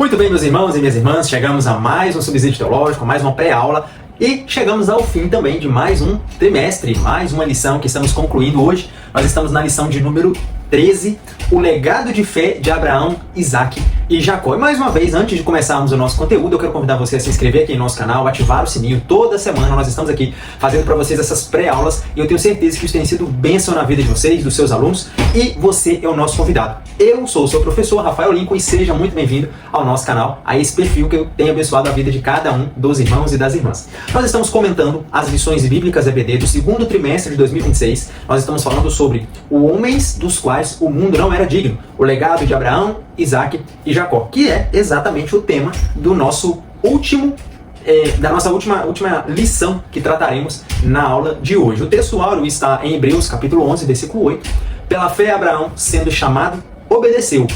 Muito bem, meus irmãos e minhas irmãs, chegamos a mais um Subsídio Teológico, mais uma pré-aula e chegamos ao fim também de mais um trimestre, mais uma lição que estamos concluindo hoje. Nós estamos na lição de número 13, o legado de fé de Abraão, Isaac e Jacó. E mais uma vez, antes de começarmos o nosso conteúdo, eu quero convidar você a se inscrever aqui no nosso canal, ativar o sininho. Toda semana nós estamos aqui fazendo para vocês essas pré-aulas e eu tenho certeza que isso tem sido bênção na vida de vocês, dos seus alunos, e você é o nosso convidado. Eu sou o seu professor, Rafael Lincoln, e seja muito bem-vindo ao nosso canal, a esse perfil que eu tenho abençoado a vida de cada um dos irmãos e das irmãs. Nós estamos comentando as lições bíblicas EBD do segundo trimestre de 2026. Nós estamos falando sobre homens dos quais o mundo não era digno, o legado de Abraão, Isaac e Jacó, que é exatamente o tema do nosso da nossa última lição que trataremos na aula de hoje. O texto áureo está em Hebreus capítulo 11, versículo 8. Pela fé Abraão, sendo chamado, obedeceu,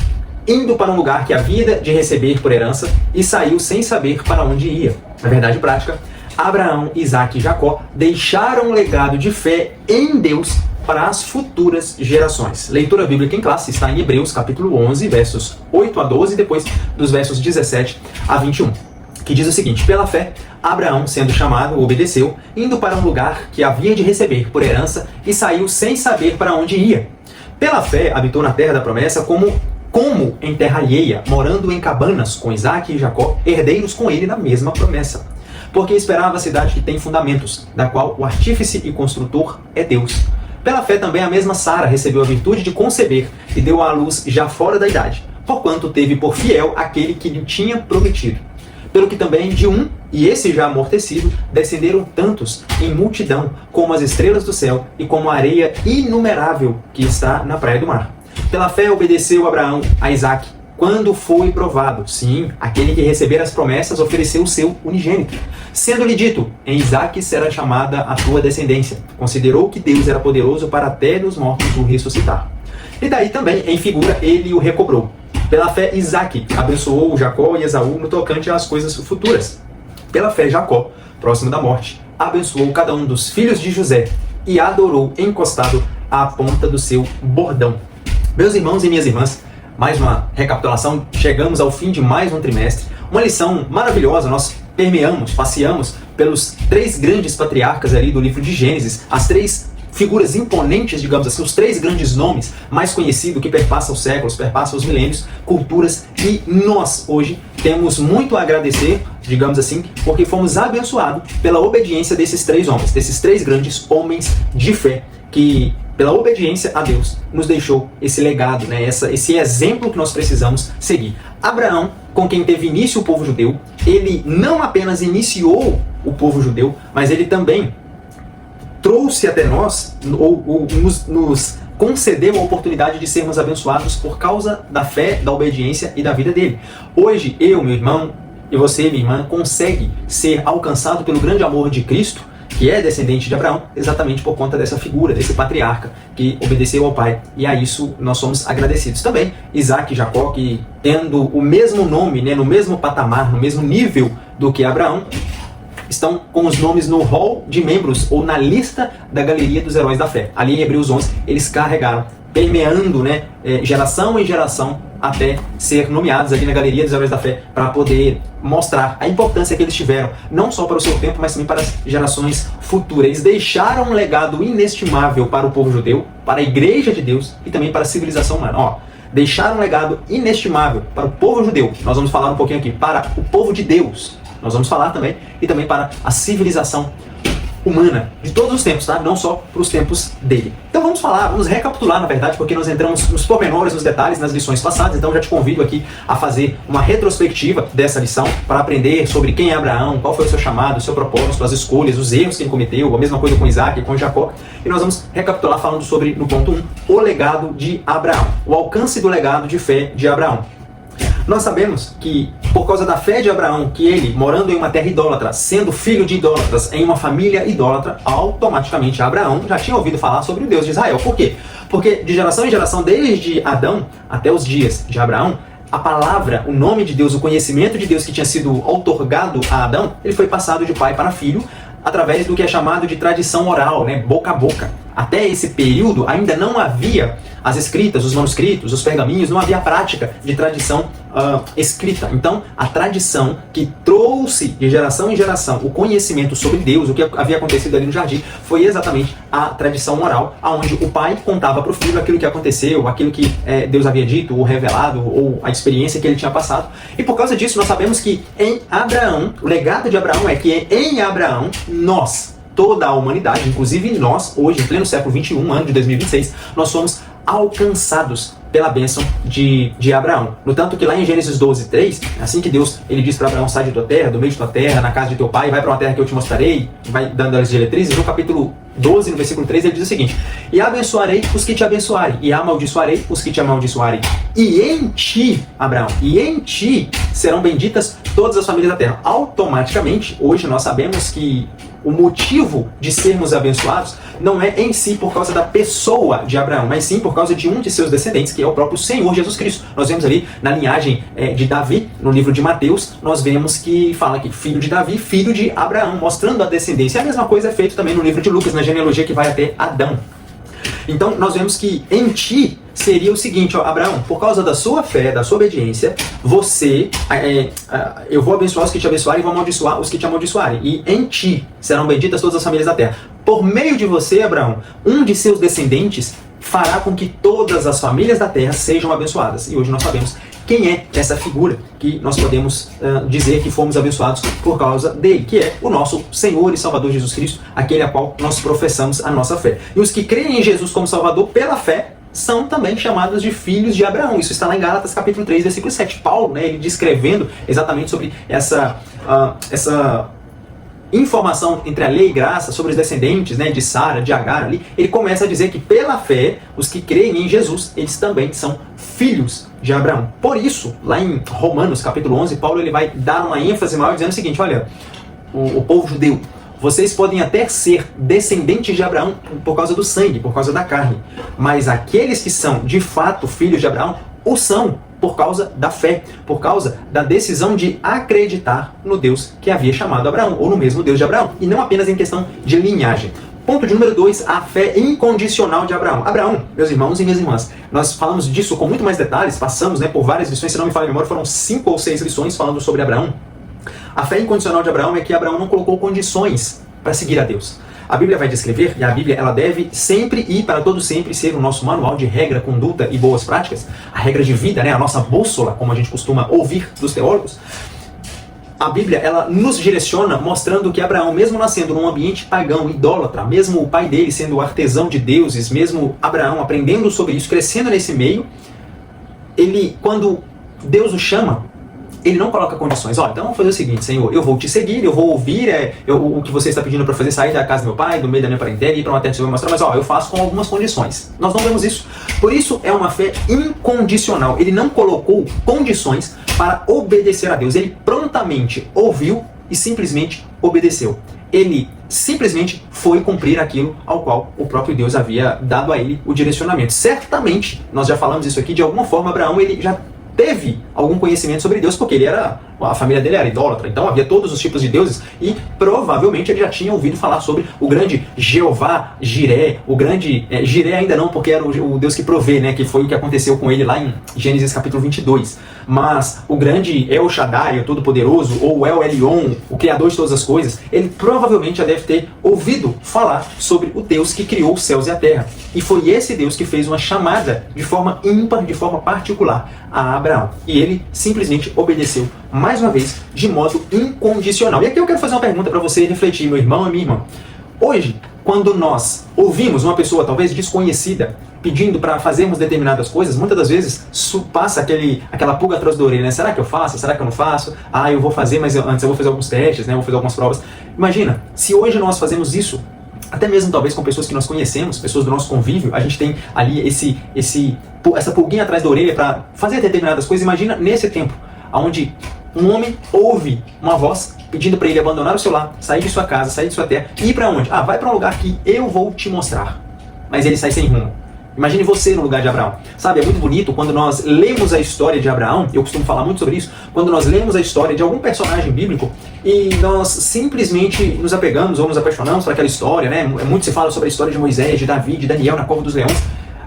indo para um lugar que havia de receber por herança, e saiu sem saber para onde ia. Na verdade prática, Abraão, Isaac e Jacó deixaram um legado de fé em Deus para as futuras gerações. Leitura bíblica em classe está em Hebreus capítulo 11, versos 8 a 12, depois dos versos 17 a 21, que diz o seguinte: pela fé, Abraão, sendo chamado, obedeceu, indo para um lugar que havia de receber por herança, e saiu sem saber para onde ia. Pela fé, habitou na terra da promessa como em terra alheia, morando em cabanas com Isaac e Jacó, herdeiros com ele da mesma promessa. Porque esperava a cidade que tem fundamentos, da qual o artífice e construtor é Deus. Pela fé também a mesma Sara recebeu a virtude de conceber e deu à luz já fora da idade, porquanto teve por fiel aquele que lhe tinha prometido. Pelo que também de um, e esse já amortecido, descenderam tantos em multidão como as estrelas do céu e como a areia inumerável que está na praia do mar. Pela fé obedeceu Abraão a Isaac, quando foi provado. Sim, aquele que receber as promessas ofereceu o seu unigênito. Sendo-lhe dito, em Isaac será chamada a tua descendência. Considerou que Deus era poderoso para até dos mortos o ressuscitar. E daí também, em figura, ele o recobrou. Pela fé, Isaac abençoou Jacó e Esaú no tocante às coisas futuras. Pela fé, Jacó, próximo da morte, abençoou cada um dos filhos de José e adorou encostado à ponta do seu bordão. Meus irmãos e minhas irmãs, mais uma recapitulação, chegamos ao fim de mais um trimestre. Uma lição maravilhosa, nós passeamos pelos três grandes patriarcas ali do livro de Gênesis, as três figuras imponentes, digamos assim, os três grandes nomes mais conhecidos que perpassam os séculos, perpassam os milênios, culturas, e nós hoje temos muito a agradecer, digamos assim, porque fomos abençoados pela obediência desses três homens, desses três grandes homens de fé, que pela obediência a Deus nos deixou esse legado, né? Esse exemplo que nós precisamos seguir. Abraão, com quem teve início o povo judeu, ele não apenas iniciou o povo judeu, mas ele também trouxe até nós, ou nos concedeu a oportunidade de sermos abençoados por causa da fé, da obediência e da vida dele. Hoje, eu, meu irmão, e você, minha irmã, consegue ser alcançado pelo grande amor de Cristo, que é descendente de Abraão, exatamente por conta dessa figura, desse patriarca que obedeceu ao pai. E a isso nós somos agradecidos também. Isaac e Jacó, que tendo o mesmo nome, né, no mesmo patamar, no mesmo nível do que Abraão, estão com os nomes no hall de membros ou na lista da galeria dos heróis da fé. Ali em Hebreus 11, eles carregaram, permeando, né, geração em geração, até ser nomeados ali na galeria dos heróis da fé, para poder mostrar a importância que eles tiveram, não só para o seu tempo, mas também para as gerações futuras. Eles deixaram um legado inestimável para o povo judeu, para a igreja de Deus e também para a civilização humana. Deixaram um legado inestimável para o povo judeu. Nós vamos falar um pouquinho aqui, para o povo de Deus. Nós vamos falar também, e também para a civilização humana de todos os tempos, tá? Não só para os tempos dele. Então vamos recapitular, na verdade, porque nós entramos nos pormenores, nos detalhes, nas lições passadas. Então já te convido aqui a fazer uma retrospectiva dessa lição para aprender sobre quem é Abraão, qual foi o seu chamado, o seu propósito, as escolhas, os erros que ele cometeu, a mesma coisa com Isaac e com Jacó. E nós vamos recapitular falando sobre, no ponto 1, o legado de Abraão, o alcance do legado de fé de Abraão. Nós sabemos que, por causa da fé de Abraão, que ele, morando em uma terra idólatra, sendo filho de idólatras, em uma família idólatra, automaticamente Abraão já tinha ouvido falar sobre o Deus de Israel. Por quê? Porque de geração em geração, desde Adão até os dias de Abraão, a palavra, o nome de Deus, o conhecimento de Deus que tinha sido outorgado a Adão, ele foi passado de pai para filho, através do que é chamado de tradição oral, né? Boca a boca. até esse período ainda não havia as escritas, os manuscritos, os pergaminhos, não havia prática de tradição escrita. Então, a tradição que trouxe de geração em geração o conhecimento sobre Deus, o que havia acontecido ali no jardim, foi exatamente a tradição oral, onde o pai contava para o filho aquilo que aconteceu, aquilo que Deus havia dito, ou revelado, ou a experiência que ele tinha passado. E por causa disso, nós sabemos que em Abraão, o legado de Abraão é que em Abraão, nós, toda a humanidade, inclusive nós, hoje, em pleno século XXI, ano de 2026, nós somos alcançados pela bênção de Abraão. No tanto que lá em Gênesis 12:3, assim que Deus ele diz para Abraão: sai de tua terra, do meio de tua terra, na casa de teu pai, vai para uma terra que eu te mostrarei, vai dando as diretrizes. No capítulo 12, no versículo 3, ele diz o seguinte: e abençoarei os que te abençoarem, e amaldiçoarei os que te amaldiçoarem. E em ti, Abraão, e em ti serão benditas todas as famílias da terra. Automaticamente, hoje nós sabemos que o motivo de sermos abençoados não é em si por causa da pessoa de Abraão, mas sim por causa de um de seus descendentes, que é o próprio Senhor Jesus Cristo. Nós vemos ali na linhagem de Davi, no livro de Mateus, nós vemos que fala que filho de Davi, filho de Abraão, mostrando a descendência. A mesma coisa é feita também no livro de Lucas, na genealogia que vai até Adão. Então nós vemos que em ti seria o seguinte, ó, Abraão, por causa da sua fé, da sua obediência, eu vou abençoar os que te abençoarem e vou amaldiçoar os que te amaldiçoarem. E em ti serão benditas todas as famílias da terra. Por meio de você, Abraão, um de seus descendentes fará com que todas as famílias da terra sejam abençoadas. E hoje nós sabemos quem é essa figura que nós podemos dizer que fomos abençoados por causa dele, que é o nosso Senhor e Salvador Jesus Cristo, aquele a qual nós professamos a nossa fé. E os que creem em Jesus como Salvador pela fé são também chamados de filhos de Abraão. Isso está lá em Gálatas capítulo 3, versículo 7. Paulo, ele descrevendo exatamente sobre essa informação entre a lei e graça, sobre os descendentes, de Sara, de Agar ali, ele começa a dizer que pela fé, os que creem em Jesus, eles também são filhos de Abraão. Por isso, lá em Romanos capítulo 11, Paulo ele vai dar uma ênfase maior dizendo o seguinte: olha, o povo judeu, vocês podem até ser descendentes de Abraão por causa do sangue, por causa da carne, mas aqueles que são de fato filhos de Abraão, o são por causa da fé, por causa da decisão de acreditar no Deus que havia chamado Abraão, ou no mesmo Deus de Abraão, e não apenas em questão de linhagem. Ponto de número 2, a fé incondicional de Abraão. Abraão, meus irmãos e minhas irmãs, nós falamos disso com muito mais detalhes, passamos por várias lições, se não me falha a memória, foram 5 ou 6 lições falando sobre Abraão. A fé incondicional de Abraão é que Abraão não colocou condições para seguir a Deus. A Bíblia vai descrever, e a Bíblia ela deve sempre e para todo sempre ser o nosso manual de regra, conduta e boas práticas, a regra de vida, a nossa bússola, como a gente costuma ouvir dos teólogos. A Bíblia ela nos direciona mostrando que Abraão, mesmo nascendo num ambiente pagão, idólatra, mesmo o pai dele sendo artesão de deuses, mesmo Abraão aprendendo sobre isso, crescendo nesse meio, ele, quando Deus o chama, ele não coloca condições. Então vamos fazer o seguinte: Senhor, eu vou te seguir, eu vou ouvir o que você está pedindo para fazer, sair da casa do meu pai, do meio da minha parentela, ir para uma terra que você vai mostrar, mas eu faço com algumas condições. Nós não vemos isso. Por isso é uma fé incondicional. Ele não colocou condições para obedecer a Deus. Ele prontamente ouviu e simplesmente obedeceu. Ele simplesmente foi cumprir aquilo ao qual o próprio Deus havia dado a ele o direcionamento. Certamente, nós já falamos isso aqui, de alguma forma Abraão ele já teve algum conhecimento sobre Deus, porque a família dele era idólatra, então havia todos os tipos de deuses, e provavelmente ele já tinha ouvido falar sobre o grande Jeová Jiré, o grande, Jiré ainda não, porque era o Deus que provê, que foi o que aconteceu com ele lá em Gênesis capítulo 22, mas o grande El Shaddai, o Todo-Poderoso, ou El Elyon, o Criador de todas as coisas, ele provavelmente já deve ter ouvido falar sobre o Deus que criou os céus e a terra, e foi esse Deus que fez uma chamada de forma ímpar, de forma particular a Abraão, e ele simplesmente obedeceu mais uma vez, de modo incondicional. E aqui eu quero fazer uma pergunta para você refletir, meu irmão e minha irmã. Hoje, quando nós ouvimos uma pessoa talvez desconhecida pedindo para fazermos determinadas coisas, muitas das vezes passa aquela pulga atrás da orelha, Será que eu faço? Será que eu não faço? Eu vou fazer, mas antes eu vou fazer alguns testes, vou fazer algumas provas. Imagina, se hoje nós fazemos isso, até mesmo talvez com pessoas que nós conhecemos, pessoas do nosso convívio, a gente tem ali essa pulguinha atrás da orelha para fazer determinadas coisas. Imagina nesse tempo, onde um homem ouve uma voz pedindo para ele abandonar o seu lar, sair de sua casa, sair de sua terra, e ir para onde? Vai para um lugar que eu vou te mostrar. Mas ele sai sem rumo. Imagine você no lugar de Abraão. Sabe, é muito bonito quando nós lemos a história de Abraão, eu costumo falar muito sobre isso, quando nós lemos a história de algum personagem bíblico e nós simplesmente nos apegamos ou nos apaixonamos por aquela história, né? Muito se fala sobre a história de Moisés, de Davi, de Daniel na cova dos leões,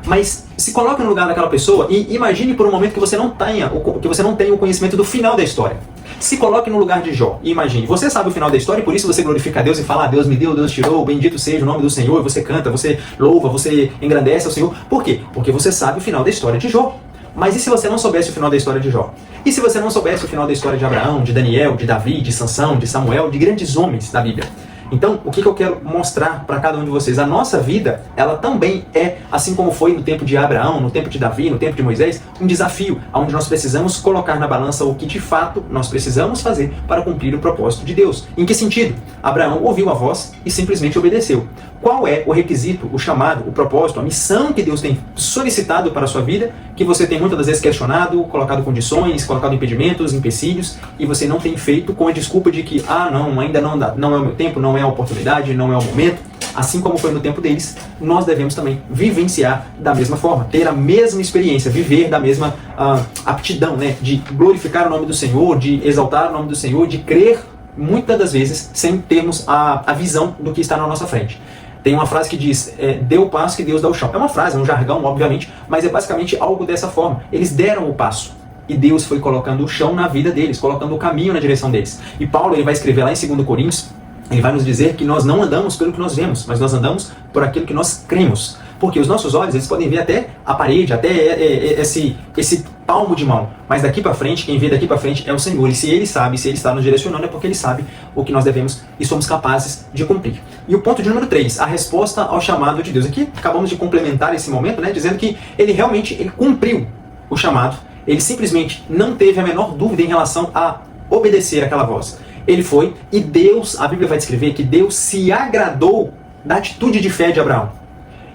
mas se coloque no lugar daquela pessoa e imagine por um momento que você não tenha o conhecimento do final da história. Se coloque no lugar de Jó e imagine, você sabe o final da história e por isso você glorifica a Deus e fala, Deus me deu, Deus tirou, bendito seja o nome do Senhor, você canta, você louva, você engrandece ao Senhor. Por quê? Porque você sabe o final da história de Jó. Mas e se você não soubesse o final da história de Jó? E se você não soubesse o final da história de Abraão, de Daniel, de Davi, de Sansão, de Samuel, de grandes homens da Bíblia? Então, o que eu quero mostrar para cada um de vocês? A nossa vida, ela também é, assim como foi no tempo de Abraão, no tempo de Davi, no tempo de Moisés, um desafio, onde nós precisamos colocar na balança o que de fato nós precisamos fazer para cumprir o propósito de Deus. Em que sentido? Abraão ouviu a voz e simplesmente obedeceu. Qual é o requisito, o chamado, o propósito, a missão que Deus tem solicitado para a sua vida, que você tem muitas das vezes questionado, colocado condições, colocado impedimentos, empecilhos, e você não tem feito com a desculpa de que, não, ainda não dá, não é o meu tempo, não é a oportunidade, não é o momento. Assim como foi no tempo deles, nós devemos também vivenciar da mesma forma, ter a mesma experiência, viver da mesma aptidão, né, de glorificar o nome do Senhor, de exaltar o nome do Senhor, de crer muitas das vezes sem termos a visão do que está na nossa frente. Tem uma frase que diz, dê o passo que Deus dá o chão. É uma frase, é um jargão, obviamente, mas é basicamente algo dessa forma. Eles deram o passo e Deus foi colocando o chão na vida deles, colocando o caminho na direção deles. E Paulo ele vai escrever lá em 2 Coríntios, ele vai nos dizer que nós não andamos pelo que nós vemos, mas nós andamos por aquilo que nós cremos. Porque os nossos olhos, eles podem ver até a parede, até esse palmo de mão. Mas daqui para frente, quem vê daqui para frente é o Senhor. E se Ele sabe, se Ele está nos direcionando, é porque Ele sabe o que nós devemos e somos capazes de cumprir. E o ponto de número 3, a resposta ao chamado de Deus. Aqui acabamos de complementar esse momento, né, dizendo que Ele realmente cumpriu o chamado. Ele simplesmente não teve a menor dúvida em relação a obedecer aquela voz. Ele foi e Deus, a Bíblia vai descrever que Deus se agradou da atitude de fé de Abraão.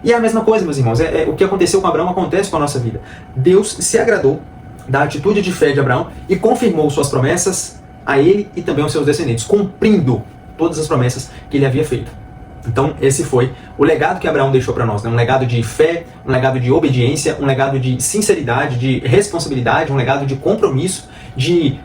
E é a mesma coisa, meus irmãos, o que aconteceu com Abraão acontece com a nossa vida. Deus se agradou da atitude de fé de Abraão e confirmou suas promessas a ele e também aos seus descendentes, cumprindo todas as promessas que ele havia feito. Então esse foi o legado que Abraão deixou para nós, né? Um legado de fé, um legado de obediência, um legado de sinceridade, de responsabilidade, um legado de compromisso, de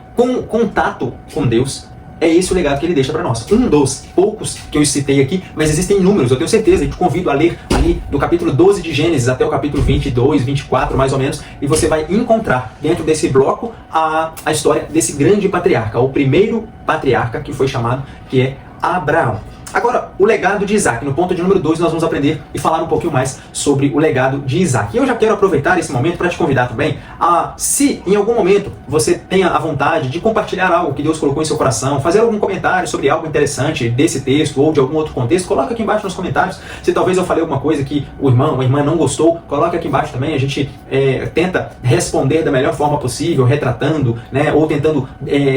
contato com Deus. É esse o legado que ele deixa para nós. Um dos poucos que eu citei aqui, mas existem inúmeros, eu tenho certeza, e te convido a ler ali do capítulo 12 de Gênesis até o capítulo 22, 24 mais ou menos, e você vai encontrar dentro desse bloco a história desse grande patriarca, o primeiro patriarca que foi chamado, que é Abraão. Agora, o legado de Isaac. No ponto de número 2, nós vamos aprender e falar um pouquinho mais sobre o legado de Isaac. E eu já quero aproveitar esse momento para te convidar também a, se em algum momento você tenha a vontade de compartilhar algo que Deus colocou em seu coração, fazer algum comentário sobre algo interessante desse texto ou de algum outro contexto, coloca aqui embaixo nos comentários. Se talvez eu falei alguma coisa que o irmão ou a irmã não gostou, coloca aqui embaixo também. A gente tenta responder da melhor forma possível, retratando, né, ou tentando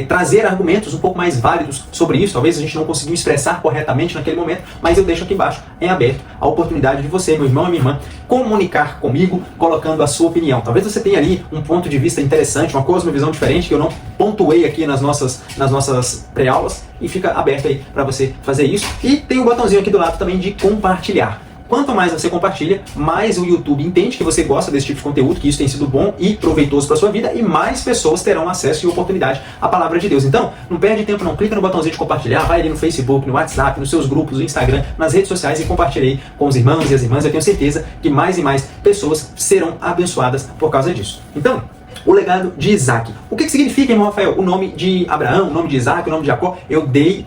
trazer argumentos um pouco mais válidos sobre isso. Talvez a gente não conseguiu expressar corretamente naquele momento, mas eu deixo aqui embaixo em aberto a oportunidade de você, meu irmão e minha irmã, comunicar comigo, colocando a sua opinião. Talvez você tenha ali um ponto de vista interessante, uma cosmovisão diferente que eu não pontuei aqui nas nossas pré-aulas, e fica aberto aí para você fazer isso. E tem um botãozinho aqui do lado também de compartilhar. Quanto mais você compartilha, mais o YouTube entende que você gosta desse tipo de conteúdo, que isso tem sido bom e proveitoso para a sua vida, e mais pessoas terão acesso e oportunidade à palavra de Deus. Então, não perde tempo não, clica no botãozinho de compartilhar, vai ali no Facebook, no WhatsApp, nos seus grupos, no Instagram, nas redes sociais e compartilhe aí com os irmãos e as irmãs. Eu tenho certeza que mais e mais pessoas serão abençoadas por causa disso. Então, o legado de Isaac. O que significa, irmão Rafael, o nome de Abraão, o nome de Isaac, o nome de Jacó? Eu dei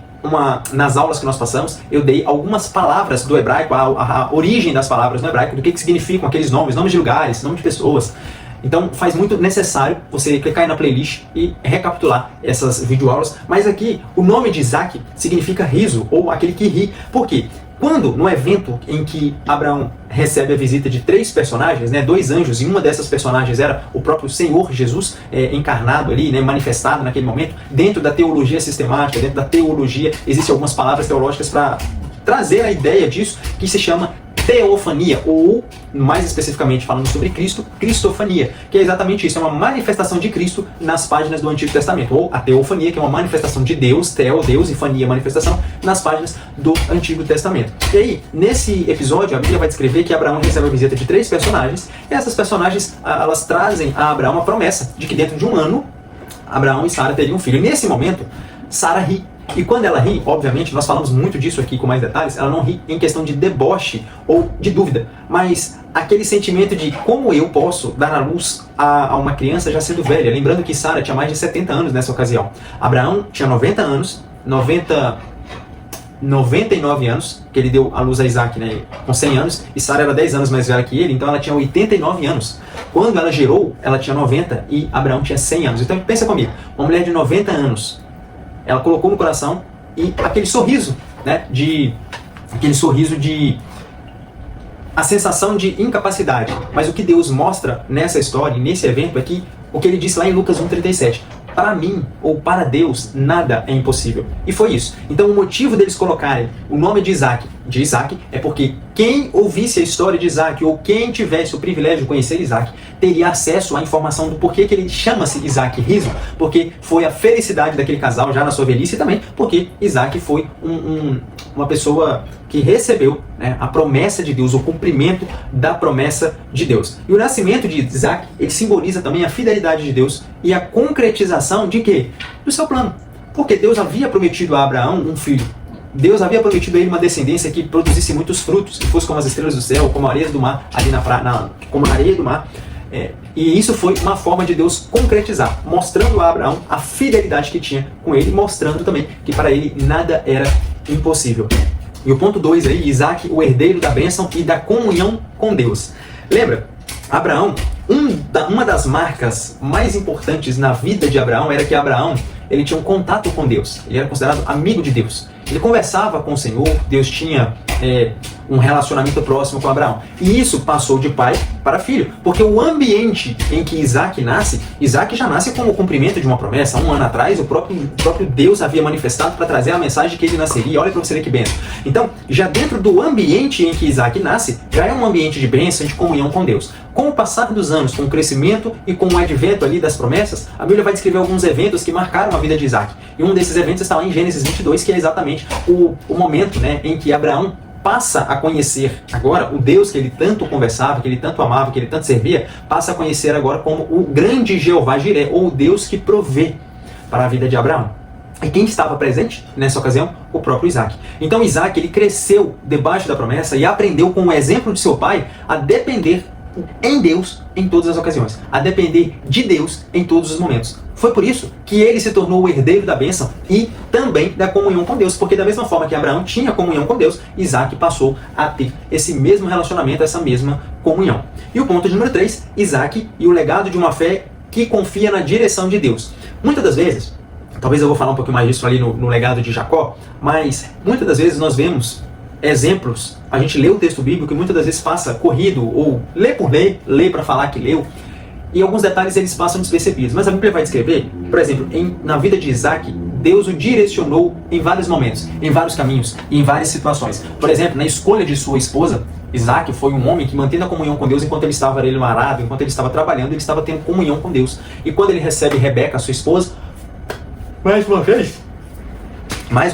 nas aulas que nós passamos, eu dei algumas palavras do hebraico, a origem das palavras no hebraico, do que significam aqueles nomes de lugares, nomes de pessoas. Então faz muito necessário você clicar aí na playlist e recapitular essas videoaulas. Mas aqui, o nome de Isaac significa riso, ou aquele que ri. Por quê? Quando, no evento em que Abraão recebe a visita de 3 personagens, né, 2 anjos, e uma dessas personagens era o próprio Senhor Jesus, encarnado ali, né, manifestado naquele momento, dentro da teologia sistemática, dentro da teologia, existem algumas palavras teológicas para trazer a ideia disso, que se chama teofania, ou, mais especificamente falando sobre Cristo, cristofania, que é exatamente isso, é uma manifestação de Cristo nas páginas do Antigo Testamento, ou a teofania, que é uma manifestação de Deus, teo, Deus, e fania, manifestação, nas páginas do Antigo Testamento. E aí, nesse episódio, a Bíblia vai descrever que Abraão recebe a visita de 3 personagens, e essas personagens, elas trazem a Abraão uma promessa de que dentro de um ano, Abraão e Sara teriam um filho. E nesse momento, Sara ri. E quando ela ri, obviamente, nós falamos muito disso aqui com mais detalhes, ela não ri em questão de deboche ou de dúvida, mas aquele sentimento de como eu posso dar à luz a uma criança já sendo velha. Lembrando que Sara tinha mais de 70 anos nessa ocasião. Abraão tinha 90 anos, 99 anos, que ele deu à luz a Isaac, né, com 100 anos, e Sara era 10 anos mais velha que ele, então ela tinha 89 anos. Quando ela gerou, ela tinha 90 e Abraão tinha 100 anos. Então pensa comigo, uma mulher de 90 anos, ela colocou no coração e aquele sorriso, né, a sensação de incapacidade. Mas o que Deus mostra nessa história, nesse evento, é que o que ele disse lá em Lucas 1,37, para mim, ou para Deus, nada é impossível. E foi isso. Então o motivo deles colocarem o nome de Isaac é porque quem ouvisse a história de Isaac, ou quem tivesse o privilégio de conhecer Isaac, teria acesso à informação do porquê que ele chama-se Isaac Riso, porque foi a felicidade daquele casal já na sua velhice, e também porque Isaac foi uma pessoa que recebeu, né, a promessa de Deus, o cumprimento da promessa de Deus. E o nascimento de Isaac, ele simboliza também a fidelidade de Deus e a concretização de quê? Do seu plano. Porque Deus havia prometido a Abraão um filho. Deus havia prometido a ele uma descendência que produzisse muitos frutos, que fosse como as estrelas do céu, como a areia do mar, como a areia do mar. E isso foi uma forma de Deus concretizar, mostrando a Abraão a fidelidade que tinha com ele, mostrando também que para ele nada era impossível. E o ponto 2 aí, Isaac, o herdeiro da bênção e da comunhão com Deus. Lembra? Abraão, uma das marcas mais importantes na vida de Abraão era que Abraão, ele tinha um contato com Deus. Ele era considerado amigo de Deus. Ele conversava com o Senhor, Deus tinha um relacionamento próximo com Abraão. E isso passou de pai para filho, porque o ambiente em que Isaac nasce, Isaac já nasce como o cumprimento de uma promessa. 1 ano atrás, o próprio Deus havia manifestado para trazer a mensagem que ele nasceria. Olha para você ver que bênção. Então, já dentro do ambiente em que Isaac nasce, já é um ambiente de bênção, de comunhão com Deus. Com o passar dos anos, com o crescimento e com o advento ali das promessas, a Bíblia vai descrever alguns eventos que marcaram a vida de Isaac. E um desses eventos está lá em Gênesis 22, que é exatamente o momento, né, em que Abraão passa a conhecer agora o Deus que ele tanto conversava, que ele tanto amava, que ele tanto servia, passa a conhecer agora como o grande Jeová Jiré, ou o Deus que provê para a vida de Abraão. E quem estava presente nessa ocasião? O próprio Isaac. Então Isaac, ele cresceu debaixo da promessa e aprendeu com o exemplo de seu pai a depender em Deus em todas as ocasiões, a depender de Deus em todos os momentos. Foi por isso que ele se tornou o herdeiro da bênção e também da comunhão com Deus, porque da mesma forma que Abraão tinha comunhão com Deus, Isaac passou a ter esse mesmo relacionamento, essa mesma comunhão. E o ponto número 3, Isaac e o legado de uma fé que confia na direção de Deus. Muitas das vezes, talvez eu vou falar um pouquinho mais disso ali no legado de Jacó, mas muitas das vezes nós vemos exemplos, a gente lê o texto bíblico e muitas das vezes passa corrido, ou lê por ler, lê para falar que leu, e alguns detalhes eles passam despercebidos. Mas a Bíblia vai descrever, por exemplo, na vida de Isaac, Deus o direcionou em vários momentos, em vários caminhos, e em várias situações. Por exemplo, na escolha de sua esposa, Isaac foi um homem que manteve a comunhão com Deus enquanto ele estava ali no arado, enquanto ele estava trabalhando, ele estava tendo comunhão com Deus. E quando ele recebe Rebeca, sua esposa, mais uma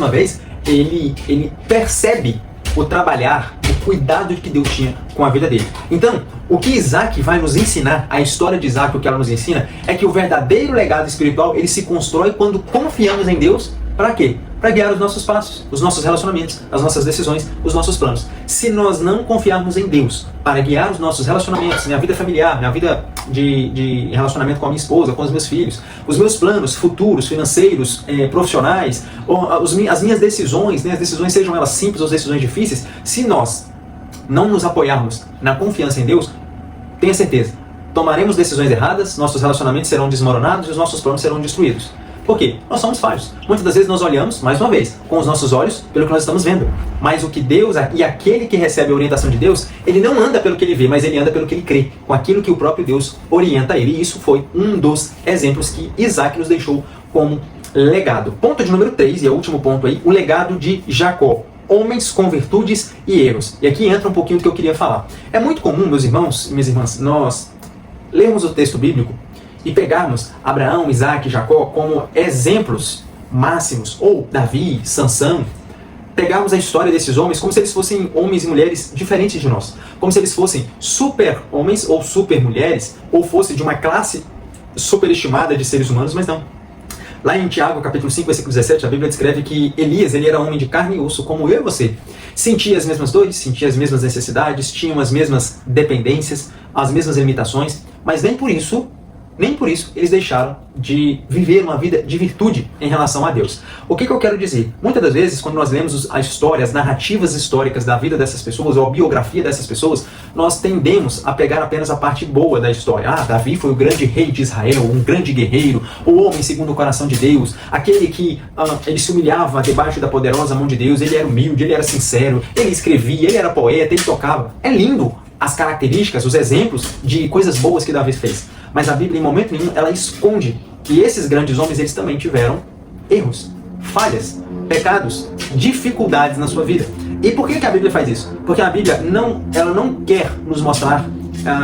vez, ele percebe o trabalhar, o cuidado que Deus tinha com a vida dele. Então, o que Isaac vai nos ensinar, a história de Isaac, o que ela nos ensina, é que o verdadeiro legado espiritual, ele se constrói quando confiamos em Deus. Para quê? Para guiar os nossos passos, os nossos relacionamentos, as nossas decisões, os nossos planos. Se nós não confiarmos em Deus para guiar os nossos relacionamentos, minha vida familiar, minha vida de relacionamento com a minha esposa, com os meus filhos, os meus planos futuros, financeiros, profissionais, as minhas decisões, né, as decisões sejam elas simples ou decisões difíceis, se nós não nos apoiarmos na confiança em Deus, tenha certeza, tomaremos decisões erradas, nossos relacionamentos serão desmoronados e os nossos planos serão destruídos. Por quê? Nós somos falhos. Muitas das vezes nós olhamos, mais uma vez, com os nossos olhos, pelo que nós estamos vendo. Mas o que Deus, e aquele que recebe a orientação de Deus, ele não anda pelo que ele vê, mas ele anda pelo que ele crê, com aquilo que o próprio Deus orienta ele. E isso foi um dos exemplos que Isaac nos deixou como legado. Ponto de número 3, e é o último ponto aí, o legado de Jacó. homens com virtudes e erros. E aqui entra um pouquinho do que eu queria falar. É muito comum, meus irmãos e minhas irmãs, nós lermos o texto bíblico e pegarmos Abraão, Isaac e Jacó como exemplos máximos, ou Davi, Sansão, pegarmos a história desses homens como se eles fossem homens e mulheres diferentes de nós, como se eles fossem super homens ou super mulheres, ou fosse de uma classe superestimada de seres humanos, mas não. Lá em Tiago, capítulo 5, versículo 17, a Bíblia descreve que Elias, ele era homem de carne e osso, como eu e você. Sentia as mesmas dores, sentia as mesmas necessidades, tinham as mesmas dependências, as mesmas limitações, mas nem por isso eles deixaram de viver uma vida de virtude em relação a Deus. O que eu quero dizer? Muitas das vezes, quando nós lemos a história, as narrativas históricas da vida dessas pessoas, ou a biografia dessas pessoas, nós tendemos a pegar apenas a parte boa da história. Ah, Davi foi o grande rei de Israel, um grande guerreiro, o homem segundo o coração de Deus, aquele que ele se humilhava debaixo da poderosa mão de Deus, ele era humilde, ele era sincero, ele escrevia, ele era poeta, ele tocava. É lindo as características, os exemplos de coisas boas que Davi fez. Mas a Bíblia, em momento nenhum, ela esconde que esses grandes homens, eles também tiveram erros, falhas, pecados, dificuldades na sua vida. E por que a Bíblia faz isso? Porque a Bíblia ela não quer nos mostrar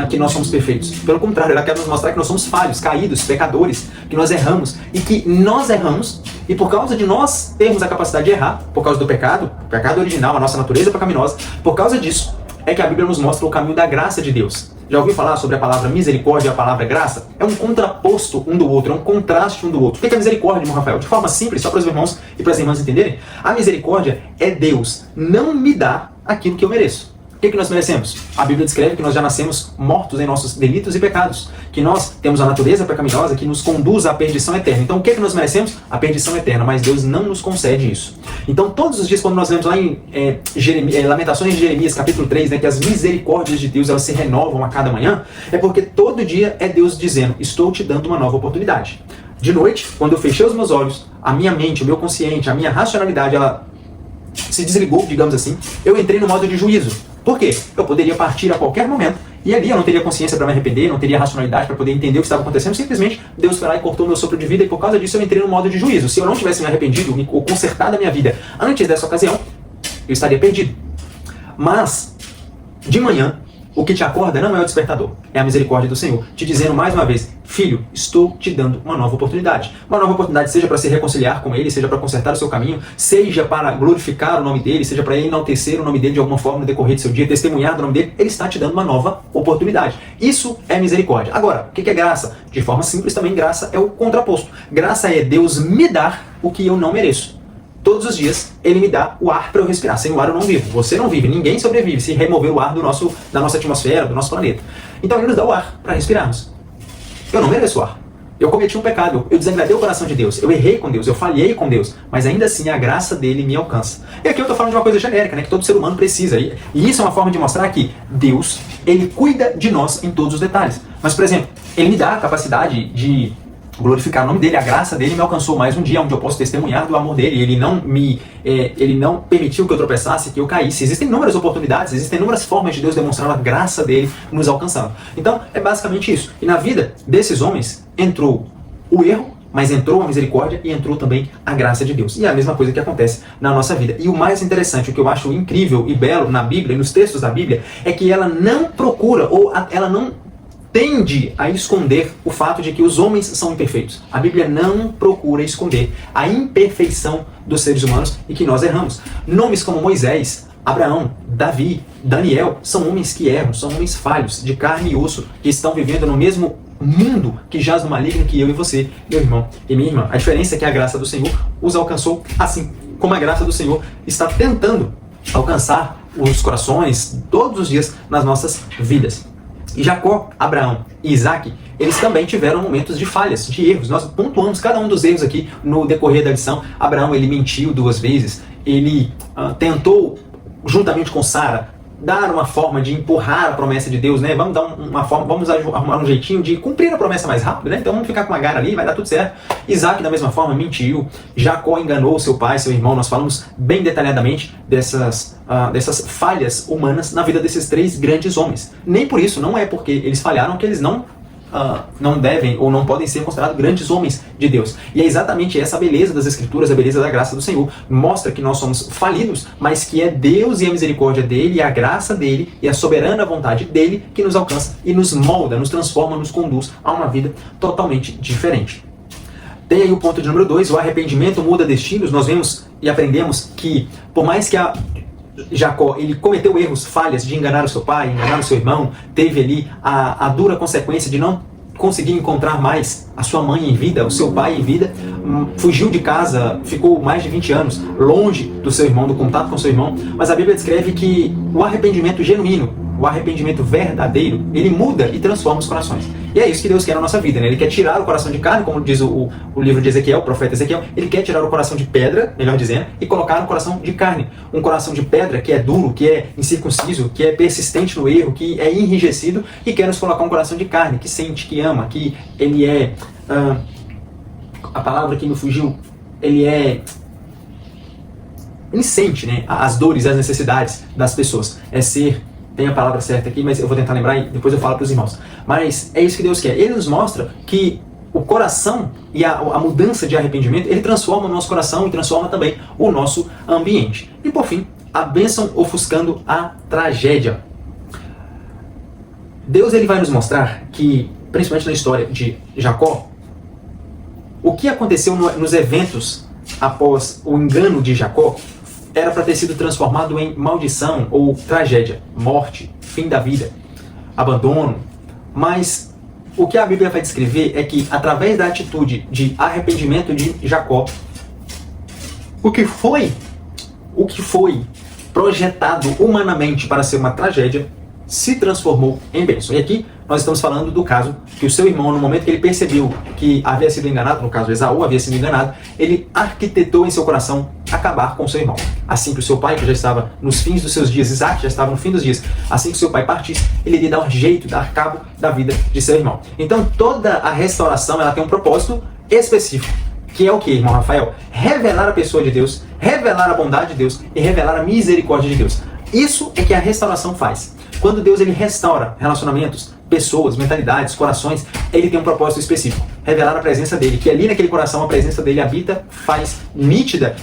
que nós somos perfeitos. Pelo contrário, ela quer nos mostrar que nós somos falhos, caídos, pecadores, que nós erramos. E que nós erramos, e por causa de nós termos a capacidade de errar, por causa do pecado, o pecado original, a nossa natureza pecaminosa, por causa disso, é que a Bíblia nos mostra o caminho da graça de Deus. Já ouviu falar sobre a palavra misericórdia e a palavra graça? É um contraposto um do outro, é um contraste um do outro. O que é misericórdia, irmão Rafael? De forma simples, só para os irmãos e para as irmãs entenderem, a misericórdia é Deus não me dar aquilo que eu mereço. O que nós merecemos? A Bíblia descreve que nós já nascemos mortos em nossos delitos e pecados, que nós temos a natureza pecaminosa que nos conduz à perdição eterna. Então o que nós merecemos? A perdição eterna, mas Deus não nos concede isso. Então todos os dias, quando nós lemos lá em Lamentações de Jeremias, capítulo 3, né, que as misericórdias de Deus elas se renovam a cada manhã, é porque todo dia é Deus dizendo, estou te dando uma nova oportunidade. De noite, quando eu fechei os meus olhos, a minha mente, o meu consciente, a minha racionalidade, ela se desligou, digamos assim, eu entrei no modo de juízo. Por quê? Eu poderia partir a qualquer momento e ali eu não teria consciência para me arrepender, não teria racionalidade para poder entender o que estava acontecendo. Simplesmente Deus foi lá e cortou o meu sopro de vida e por causa disso eu entrei no modo de juízo. Se eu não tivesse me arrependido ou consertado a minha vida antes dessa ocasião, eu estaria perdido. Mas, de manhã, o que te acorda não é o despertador, é a misericórdia do Senhor, te dizendo mais uma vez, filho, estou te dando uma nova oportunidade. Uma nova oportunidade seja para se reconciliar com Ele, seja para consertar o seu caminho, seja para glorificar o nome dEle, seja para enaltecer o nome dEle de alguma forma no decorrer do seu dia, testemunhar do nome dEle, Ele está te dando uma nova oportunidade. Isso é misericórdia. Agora, o que é graça? De forma simples também, graça é o contraposto. Graça é Deus me dar o que eu não mereço. Todos os dias, Ele me dá o ar para eu respirar. Sem o ar eu não vivo. Você não vive. Ninguém sobrevive se remover o ar da nossa atmosfera, do nosso planeta. Então Ele nos dá o ar para respirarmos. Eu não mereço o ar. Eu cometi um pecado. Eu desagradei o coração de Deus. Eu errei com Deus. Eu falhei com Deus. Mas ainda assim, a graça dele me alcança. E aqui eu estou falando de uma coisa genérica, né, que todo ser humano precisa. E isso é uma forma de mostrar que Deus, Ele cuida de nós em todos os detalhes. Mas, por exemplo, Ele me dá a capacidade de glorificar o nome dele, a graça dele me alcançou mais um dia onde eu posso testemunhar do amor dele. Ele não permitiu que eu tropeçasse, que eu caísse. Existem inúmeras oportunidades, existem inúmeras formas de Deus demonstrar a graça dele nos alcançando. Então é basicamente isso. E na vida desses homens entrou o erro, mas entrou a misericórdia e entrou também a graça de Deus. E é a mesma coisa que acontece na nossa vida. E o mais interessante, o que eu acho incrível e belo na Bíblia e nos textos da Bíblia, é que ela não procura, ou ela não tende a esconder o fato de que os homens são imperfeitos. A Bíblia não procura esconder a imperfeição dos seres humanos e que nós erramos. Nomes como Moisés, Abraão, Davi, Daniel, são homens que erram, são homens falhos, de carne e osso, que estão vivendo no mesmo mundo que jaz no maligno que eu e você, meu irmão e minha irmã. A diferença é que a graça do Senhor os alcançou assim como a graça do Senhor está tentando alcançar os corações todos os dias nas nossas vidas. E Jacó, Abraão e Isaac, eles também tiveram momentos de falhas, de erros. Nós pontuamos cada um dos erros aqui no decorrer da lição. Abraão, ele mentiu 2 vezes, ele tentou, juntamente com Sara, dar uma forma de empurrar a promessa de Deus, né? Vamos dar uma forma, vamos arrumar um jeitinho de cumprir a promessa mais rápido, né? Então vamos ficar com a gara ali, vai dar tudo certo. Isaac, da mesma forma, mentiu. Jacó enganou seu pai, seu irmão. Nós falamos bem detalhadamente dessas falhas humanas na vida desses 3 grandes homens. Nem por isso, não é porque eles falharam que eles não não devem ou não podem ser considerados grandes homens de Deus. E é exatamente essa a beleza das Escrituras, a beleza da graça do Senhor. Mostra que nós somos falidos, mas que é Deus e a misericórdia dele, e a graça dele, e a soberana vontade dele que nos alcança e nos molda, nos transforma, nos conduz a uma vida totalmente diferente. Tem aí o ponto de número 2, o arrependimento muda destinos. Nós vemos e aprendemos que, por mais que Jacó ele cometeu erros, falhas de enganar o seu pai, enganar o seu irmão, teve ali a dura consequência de não conseguir encontrar mais a sua mãe em vida, o seu pai em vida, fugiu de casa, ficou mais de 20 anos longe do seu irmão, do contato com o seu irmão, mas a Bíblia descreve que o arrependimento genuíno, o arrependimento verdadeiro, ele muda e transforma os corações. E é isso que Deus quer na nossa vida, né? Ele quer tirar o coração de carne, como diz o livro de Ezequiel, o profeta Ezequiel, ele quer tirar o coração de pedra, melhor dizendo, e colocar no coração de carne. Um coração de pedra que é duro, que é incircunciso, que é persistente no erro, que é enrijecido, e quer nos colocar um coração de carne, que sente, que ama, que ele é... a palavra que me fugiu, ele sente, né, as dores, as necessidades das pessoas. Tem a palavra certa aqui, mas eu vou tentar lembrar e depois eu falo para os irmãos. Mas é isso que Deus quer. Ele nos mostra que o coração e a mudança de arrependimento, ele transforma o nosso coração e transforma também o nosso ambiente. E por fim, a bênção ofuscando a tragédia. Deus ele vai nos mostrar que, principalmente na história de Jacó, o que aconteceu nos eventos após o engano de Jacó era para ter sido transformado em maldição ou tragédia, morte, fim da vida, abandono. Mas o que a Bíblia vai descrever é que, através da atitude de arrependimento de Jacó, o que foi projetado humanamente para ser uma tragédia se transformou em bênção. E aqui nós estamos falando do caso que o seu irmão, no momento que ele percebeu que havia sido enganado, no caso Esaú havia sido enganado, ele arquitetou em seu coração acabar com o seu irmão. Assim que o seu pai, que já estava nos fins dos seus dias, Isaac já estava no fim dos dias, assim que o seu pai partisse, ele iria dar um jeito, dar cabo da vida de seu irmão. Então toda a restauração ela tem um propósito específico, que é o que, irmão Rafael? Revelar a pessoa de Deus, revelar a bondade de Deus e revelar a misericórdia de Deus. Isso é que a restauração faz. Quando Deus ele restaura relacionamentos, pessoas, mentalidades, corações, ele tem um propósito específico. Revelar a presença dele, que ali naquele coração a presença dele habita, faz nítida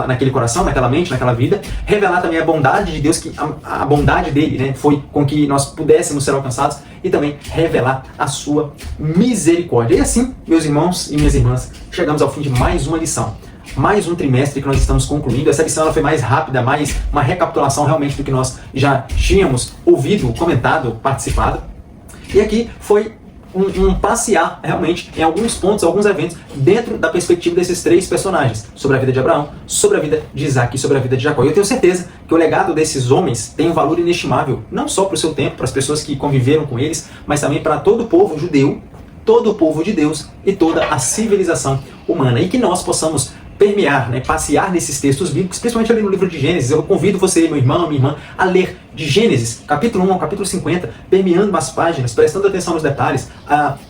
naquele coração, naquela mente, naquela vida. Revelar também a bondade de Deus, que a bondade dele, né, foi com que nós pudéssemos ser alcançados, e também revelar a sua misericórdia. E assim, meus irmãos e minhas irmãs, chegamos ao fim de mais uma lição. Mais um trimestre que nós estamos concluindo. Essa lição ela foi mais rápida, mais uma recapitulação realmente do que nós já tínhamos ouvido, comentado, participado. E aqui foi um passear realmente em alguns pontos, alguns eventos dentro da perspectiva desses três personagens, sobre a vida de Abraão, sobre a vida de Isaac e sobre a vida de Jacó. E eu tenho certeza que o legado desses homens tem um valor inestimável, não só para o seu tempo, para as pessoas que conviveram com eles, mas também para todo o povo judeu, todo o povo de Deus e toda a civilização humana. E que nós possamos permear, né, passear nesses textos bíblicos, principalmente ali no livro de Gênesis. Eu convido você, meu irmão, minha irmã, a ler de Gênesis, capítulo 1 ao capítulo 50, permeando as páginas, prestando atenção nos detalhes,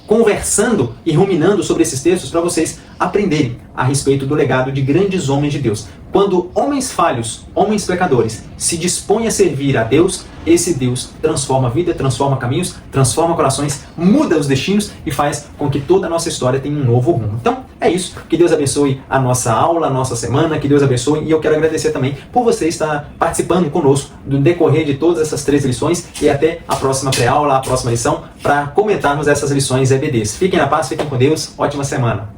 conversando e ruminando sobre esses textos para vocês aprenderem a respeito do legado de grandes homens de Deus. Quando homens falhos, homens pecadores, se dispõem a servir a Deus, esse Deus transforma a vida, transforma caminhos, transforma corações, muda os destinos e faz com que toda a nossa história tenha um novo rumo. Então, é isso. Que Deus abençoe a nossa aula, a nossa semana, que Deus abençoe. E eu quero agradecer também por você estar participando conosco do decorrer de todas essas 3 lições e até a próxima pré-aula, a próxima lição, para comentarmos essas lições EBDs. Fiquem na paz, fiquem com Deus. Ótima semana.